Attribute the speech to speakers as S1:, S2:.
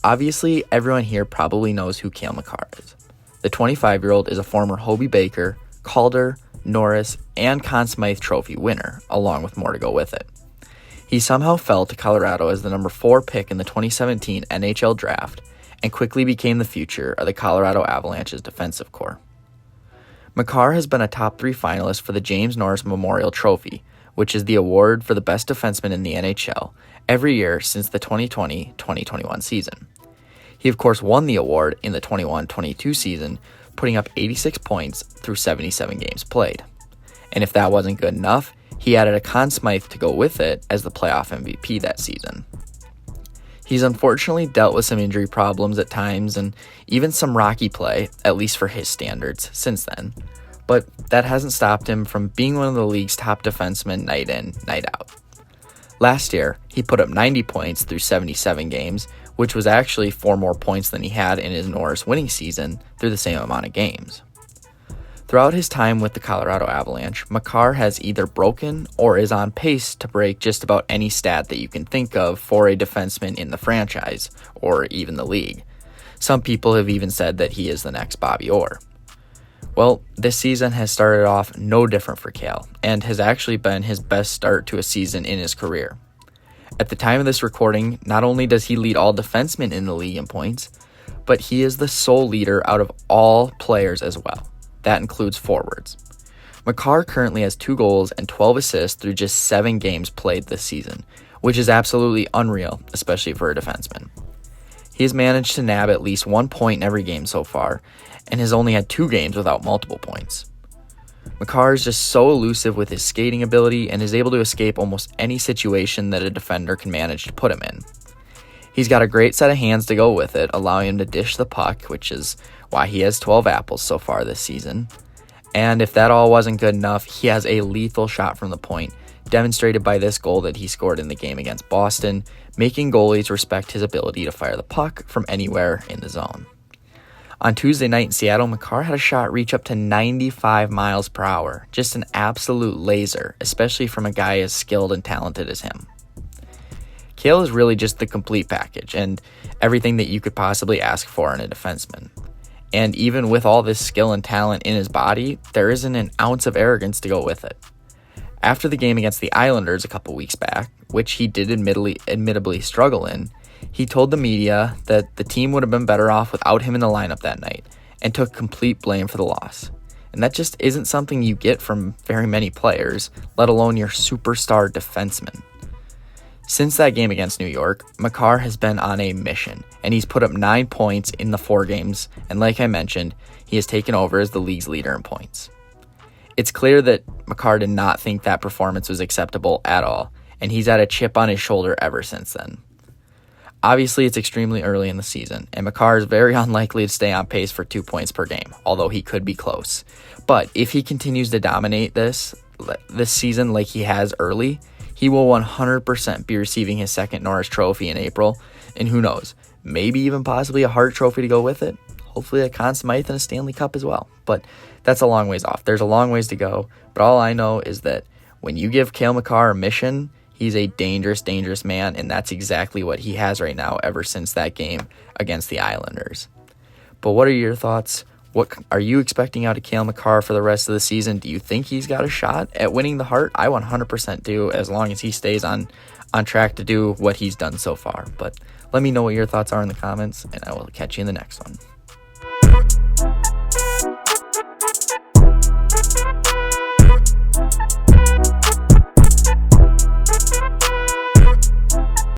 S1: Obviously, everyone here probably knows who Cale Makar is. The 25-year-old is a former Hobie Baker, Calder, Norris, and Conn Smythe Trophy winner, along with more to go with it. He somehow fell to Colorado as the number 4 pick in the 2017 NHL Draft and quickly became the future of the Colorado Avalanche's defensive core. Makar has been a top 3 finalist for the James Norris Memorial Trophy, which is the award for the best defenseman in the NHL, every year since the 2020-2021 season. He of course won the award in the 21-22 season, putting up 86 points through 77 games played. And if that wasn't good enough, he added a Conn Smythe to go with it as the playoff MVP that season. He's unfortunately dealt with some injury problems at times and even some rocky play, at least for his standards, since then. But that hasn't stopped him from being one of the league's top defensemen night in, night out. Last year, he put up 90 points through 77 games, which was actually 4 more points than he had in his Norris winning season through the same amount of games. Throughout his time with the Colorado Avalanche, Makar has either broken or is on pace to break just about any stat that you can think of for a defenseman in the franchise, or even the league. Some people have even said that he is the next Bobby Orr. Well, this season has started off no different for Cale, and has actually been his best start to a season in his career. At the time of this recording, not only does he lead all defensemen in the league in points, but he is the sole leader out of all players as well. That includes forwards. Makar currently has 2 goals and 12 assists through just 7 games played this season, which is absolutely unreal, especially for a defenseman. He has managed to nab at least 1 point in every game so far, and has only had 2 games without multiple points. Makar is just so elusive with his skating ability and is able to escape almost any situation that a defender can manage to put him in. He's got a great set of hands to go with it, allowing him to dish the puck, which is why he has 12 apples so far this season. And if that all wasn't good enough, he has a lethal shot from the point, demonstrated by this goal that he scored in the game against Boston, making goalies respect his ability to fire the puck from anywhere in the zone. On Tuesday night in Seattle, Makar had a shot reach up to 95 miles per hour. Just an absolute laser, especially from a guy as skilled and talented as him. Cale is really just the complete package, and everything that you could possibly ask for in a defenseman. And even with all this skill and talent in his body, there isn't an ounce of arrogance to go with it. After the game against the Islanders a couple weeks back, which he did admittably struggle in, he told the media that the team would have been better off without him in the lineup that night, and took complete blame for the loss. And that just isn't something you get from very many players, let alone your superstar defenseman. Since that game against New York, Makar has been on a mission, and he's put up 9 points in the 4 games, and like I mentioned, he has taken over as the league's leader in points. It's clear that Makar did not think that performance was acceptable at all, and he's had a chip on his shoulder ever since then. Obviously, it's extremely early in the season, and Makar is very unlikely to stay on pace for 2 points per game, although he could be close. But if he continues to dominate this season like he has early, he will 100% be receiving his second Norris Trophy in April, and who knows, maybe even possibly a Hart Trophy to go with it, hopefully a Conn Smythe and a Stanley Cup as well. But that's a long ways off. There's a long ways to go, but all I know is that when you give Cale Makar a mission, he's a dangerous, dangerous man, and that's exactly what he has right now ever since that game against the Islanders. But what are your thoughts? What are you expecting out of Cale Makar for the rest of the season? Do you think he's got a shot at winning the Hart? I 100% do, as long as he stays on track to do what he's done so far. But let me know what your thoughts are in the comments, and I will catch you in the next one.